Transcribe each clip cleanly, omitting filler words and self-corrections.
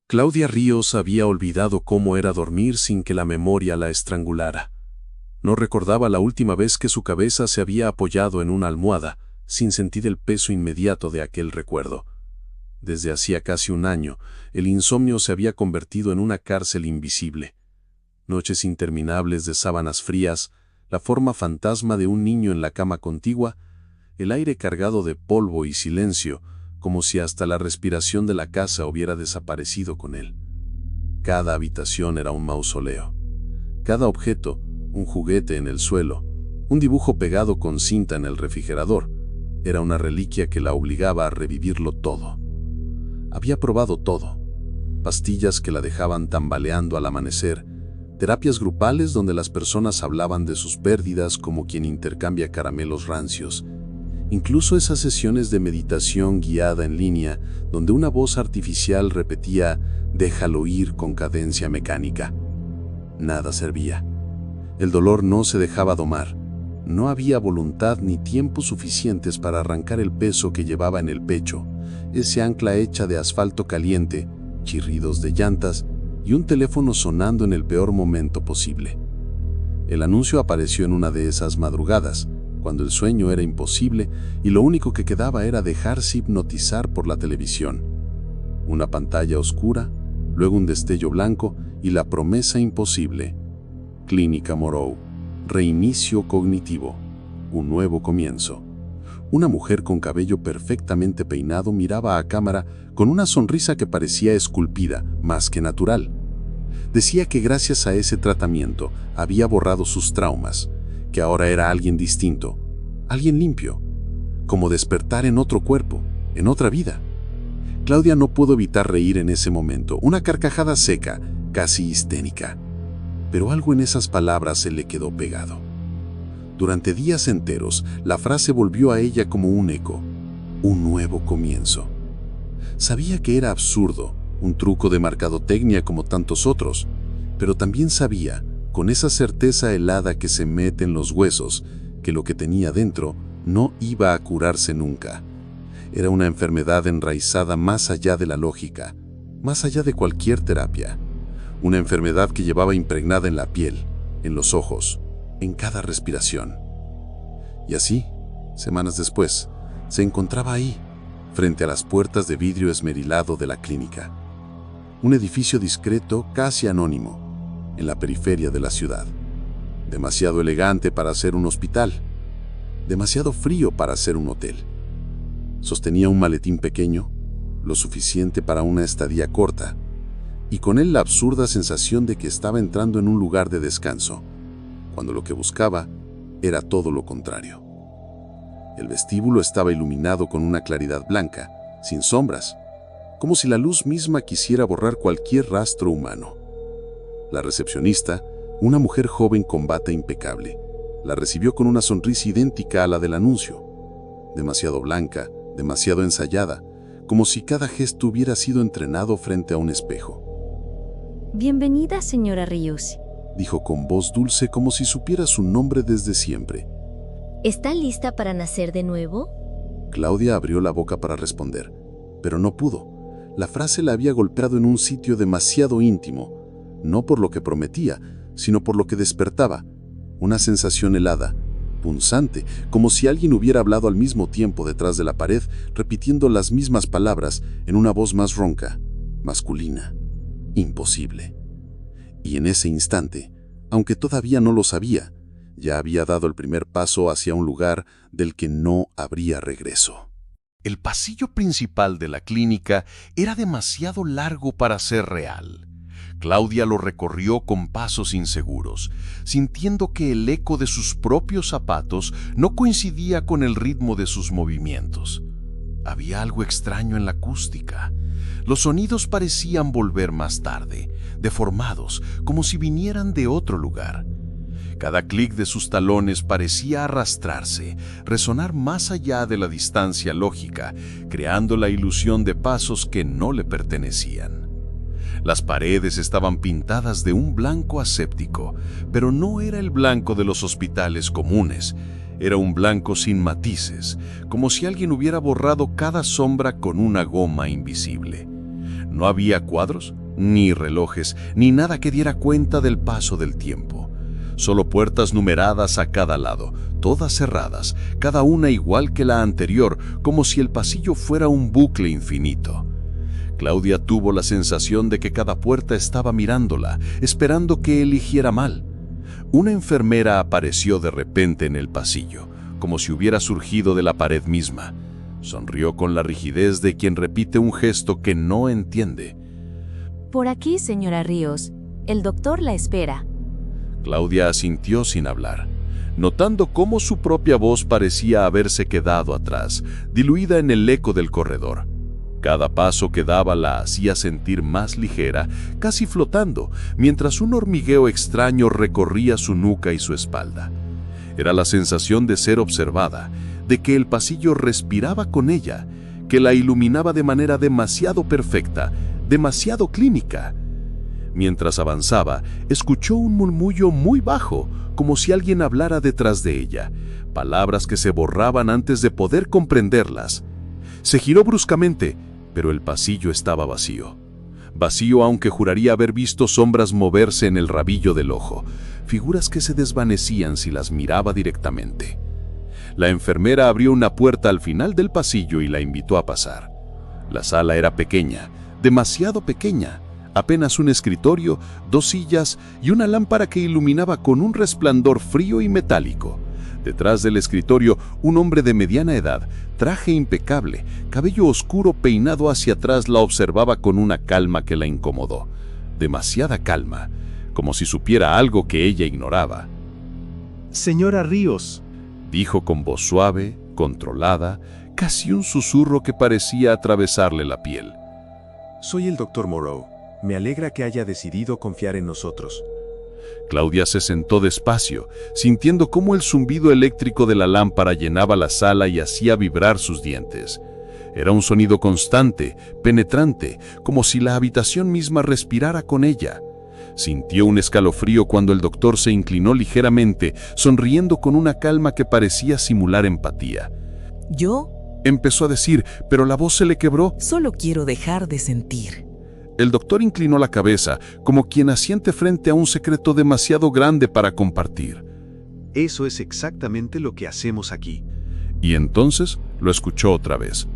Claudia Ríos había olvidado cómo era dormir sin que la memoria la estrangulara. No recordaba la última vez que su cabeza se había apoyado en una almohada, sin sentir el peso inmediato de aquel recuerdo. Desde hacía casi un año, el insomnio se había convertido en una cárcel invisible. Noches interminables de sábanas frías, la forma fantasma de un niño en la cama contigua, el aire cargado de polvo y silencio, como si hasta la respiración de la casa hubiera desaparecido con él. Cada habitación era un mausoleo. Cada objeto, un juguete en el suelo, un dibujo pegado con cinta en el refrigerador, era una reliquia que la obligaba a revivirlo todo. Había probado todo. Pastillas que la dejaban tambaleando al amanecer, terapias grupales donde las personas hablaban de sus pérdidas como quien intercambia caramelos rancios, incluso esas sesiones de meditación guiada en línea donde una voz artificial repetía «déjalo ir» con cadencia mecánica. Nada servía. El dolor no se dejaba domar. No había voluntad ni tiempo suficientes para arrancar el peso que llevaba en el pecho, ese ancla hecha de asfalto caliente, chirridos de llantas y un teléfono sonando en el peor momento posible. El anuncio apareció en una de esas madrugadas, cuando el sueño era imposible y lo único que quedaba era dejarse hipnotizar por la televisión. Una pantalla oscura, luego un destello blanco y la promesa imposible. Clínica Moreau, reinicio cognitivo, un nuevo comienzo. Una mujer con cabello perfectamente peinado miraba a cámara con una sonrisa que parecía esculpida, más que natural. Decía que gracias a ese tratamiento había borrado sus traumas, que ahora era alguien distinto, alguien limpio, como despertar en otro cuerpo, en otra vida. Claudia no pudo evitar reír en ese momento, una carcajada seca, casi histérica. Pero algo en esas palabras se le quedó pegado. Durante días enteros, la frase volvió a ella como un eco, un nuevo comienzo. Sabía que era absurdo, un truco de mercadotecnia como tantos otros, pero también sabía, con esa certeza helada que se mete en los huesos, que lo que tenía dentro no iba a curarse nunca. Era una enfermedad enraizada más allá de la lógica, más allá de cualquier terapia. Una enfermedad que llevaba impregnada en la piel, en los ojos, en cada respiración. Y así, semanas después, se encontraba ahí, frente a las puertas de vidrio esmerilado de la clínica. Un edificio discreto, casi anónimo, en la periferia de la ciudad. Demasiado elegante para ser un hospital, demasiado frío para ser un hotel. Sostenía un maletín pequeño, lo suficiente para una estadía corta, y con él la absurda sensación de que estaba entrando en un lugar de descanso, cuando lo que buscaba era todo lo contrario. El vestíbulo estaba iluminado con una claridad blanca, sin sombras, como si la luz misma quisiera borrar cualquier rastro humano. La recepcionista, una mujer joven con bata impecable, la recibió con una sonrisa idéntica a la del anuncio, demasiado blanca, demasiado ensayada, como si cada gesto hubiera sido entrenado frente a un espejo. Bienvenida, señora Ríos. Dijo con voz dulce como si supiera su nombre desde siempre. ¿Está lista para nacer de nuevo? Claudia abrió la boca para responder, pero no pudo. La frase la había golpeado en un sitio demasiado íntimo, no por lo que prometía, sino por lo que despertaba. Una sensación helada, punzante, como si alguien hubiera hablado al mismo tiempo detrás de la pared, repitiendo las mismas palabras en una voz más ronca, masculina, imposible. Y en ese instante, aunque todavía no lo sabía, ya había dado el primer paso hacia un lugar del que no habría regreso. El pasillo principal de la clínica era demasiado largo para ser real. Claudia lo recorrió con pasos inseguros, sintiendo que el eco de sus propios zapatos no coincidía con el ritmo de sus movimientos. Había algo extraño en la acústica. Los sonidos parecían volver más tarde, deformados, como si vinieran de otro lugar. Cada clic de sus talones parecía arrastrarse, resonar más allá de la distancia lógica, creando la ilusión de pasos que no le pertenecían. Las paredes estaban pintadas de un blanco aséptico, pero no era el blanco de los hospitales comunes. Era un blanco sin matices, como si alguien hubiera borrado cada sombra con una goma invisible. No había cuadros, ni relojes, ni nada que diera cuenta del paso del tiempo. Solo puertas numeradas a cada lado, todas cerradas, cada una igual que la anterior, como si el pasillo fuera un bucle infinito. Claudia tuvo la sensación de que cada puerta estaba mirándola, esperando que eligiera mal. Una enfermera apareció de repente en el pasillo, como si hubiera surgido de la pared misma. Sonrió con la rigidez de quien repite un gesto que no entiende. Por aquí, señora Ríos. El doctor la espera. Claudia asintió sin hablar, notando cómo su propia voz parecía haberse quedado atrás, diluida en el eco del corredor. Cada paso que daba la hacía sentir más ligera, casi flotando, mientras un hormigueo extraño recorría su nuca y su espalda. Era la sensación de ser observada, de que el pasillo respiraba con ella, que la iluminaba de manera demasiado perfecta, demasiado clínica. Mientras avanzaba, escuchó un murmullo muy bajo, como si alguien hablara detrás de ella, palabras que se borraban antes de poder comprenderlas. Se giró bruscamente, pero el pasillo estaba vacío. Vacío, aunque juraría haber visto sombras moverse en el rabillo del ojo, figuras que se desvanecían si las miraba directamente. La enfermera abrió una puerta al final del pasillo y la invitó a pasar. La sala era pequeña, demasiado pequeña. Apenas un escritorio, 2 sillas y una lámpara que iluminaba con un resplandor frío y metálico. Detrás del escritorio, un hombre de mediana edad, traje impecable, cabello oscuro peinado hacia atrás, la observaba con una calma que la incomodó. Demasiada calma, como si supiera algo que ella ignoraba. Señora Ríos, dijo con voz suave, controlada, casi un susurro que parecía atravesarle la piel. soy el Dr. Moreau. Me alegra que haya decidido confiar en nosotros. Claudia se sentó despacio, sintiendo cómo el zumbido eléctrico de la lámpara llenaba la sala y hacía vibrar sus dientes. Era un sonido constante, penetrante, como si la habitación misma respirara con ella. Sintió un escalofrío cuando el doctor se inclinó ligeramente, sonriendo con una calma que parecía simular empatía. ¿Yo? Empezó a decir, pero la voz se le quebró. Solo quiero dejar de sentir. El doctor inclinó la cabeza, como quien asiente frente a un secreto demasiado grande para compartir. Eso es exactamente lo que hacemos aquí. Y entonces lo escuchó otra vez.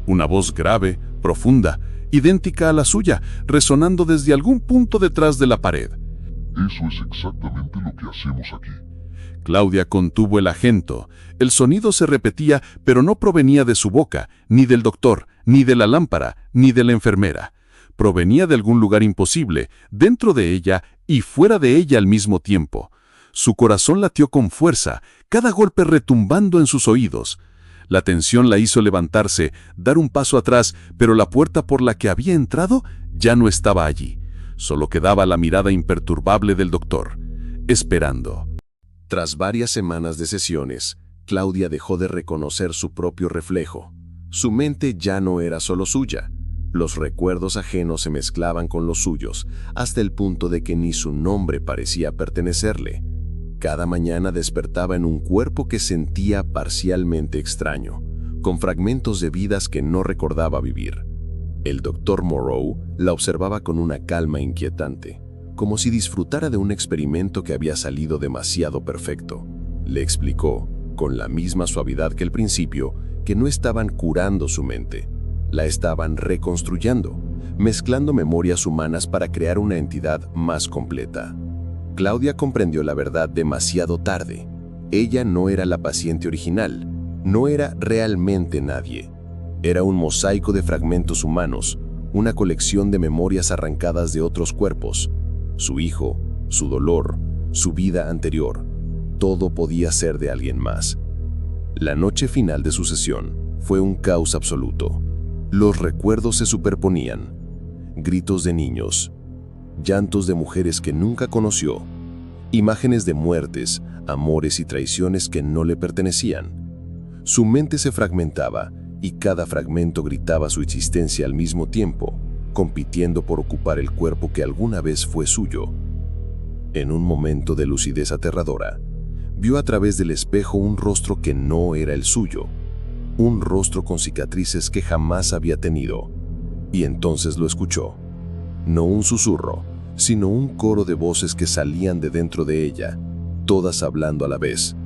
Una voz grave, profunda, idéntica a la suya, resonando desde algún punto detrás de la pared. Eso es exactamente lo que hacemos aquí. Claudia contuvo el acento. El sonido se repetía, pero no provenía de su boca, ni del doctor, ni de la lámpara, ni de la enfermera. Provenía de algún lugar imposible, dentro de ella y fuera de ella al mismo tiempo. Su corazón latió con fuerza, cada golpe retumbando en sus oídos. La tensión la hizo levantarse, dar un paso atrás, pero la puerta por la que había entrado ya no estaba allí. Solo quedaba la mirada imperturbable del doctor, esperando. Tras varias semanas de sesiones, Claudia dejó de reconocer su propio reflejo. Su mente ya no era solo suya. Los recuerdos ajenos se mezclaban con los suyos, hasta el punto de que ni su nombre parecía pertenecerle. Cada mañana despertaba en un cuerpo que sentía parcialmente extraño, con fragmentos de vidas que no recordaba vivir. El Dr. Moreau la observaba con una calma inquietante, como si disfrutara de un experimento que había salido demasiado perfecto. Le explicó, con la misma suavidad que al principio, que no estaban curando su mente. La estaban reconstruyendo, mezclando memorias humanas para crear una entidad más completa. Claudia comprendió la verdad demasiado tarde. Ella no era la paciente original, no era realmente nadie. Era un mosaico de fragmentos humanos, una colección de memorias arrancadas de otros cuerpos. Su hijo, su dolor, su vida anterior, todo podía ser de alguien más. La noche final de su sesión fue un caos absoluto. Los recuerdos se superponían. Gritos de niños, llantos de mujeres que nunca conoció, imágenes de muertes, amores y traiciones que no le pertenecían. Su mente se fragmentaba y cada fragmento gritaba su existencia al mismo tiempo, compitiendo por ocupar el cuerpo que alguna vez fue suyo. En un momento de lucidez aterradora, vio a través del espejo un rostro que no era el suyo, un rostro con cicatrices que jamás había tenido. Y entonces lo escuchó. No un susurro, sino un coro de voces que salían de dentro de ella, todas hablando a la vez.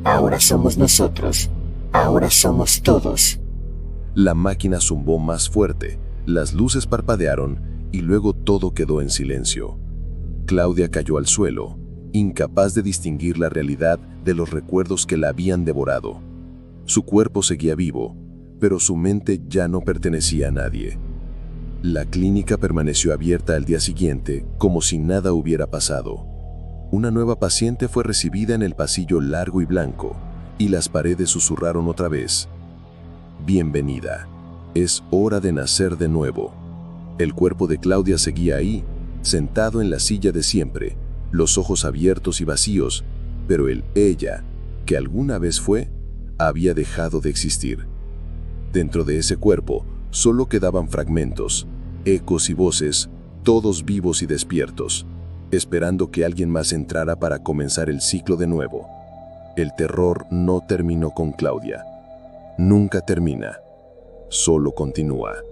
Ahora somos nosotros. Ahora somos todos. La máquina zumbó más fuerte, las luces parpadearon y luego todo quedó en silencio. Claudia cayó al suelo, incapaz de distinguir la realidad de los recuerdos que la habían devorado. Su cuerpo seguía vivo, pero su mente ya no pertenecía a nadie. La clínica permaneció abierta al día siguiente como si nada hubiera pasado. Una nueva paciente fue recibida en el pasillo largo y blanco, y las paredes susurraron otra vez. Bienvenida. Es hora de nacer de nuevo. El cuerpo de Claudia seguía ahí, sentado en la silla de siempre, los ojos abiertos y vacíos, pero el ella, que alguna vez fue, había dejado de existir. Dentro de ese cuerpo solo quedaban fragmentos, ecos y voces, todos vivos y despiertos, esperando que alguien más entrara para comenzar el ciclo de nuevo. El terror no terminó con Claudia. Nunca termina, solo continúa.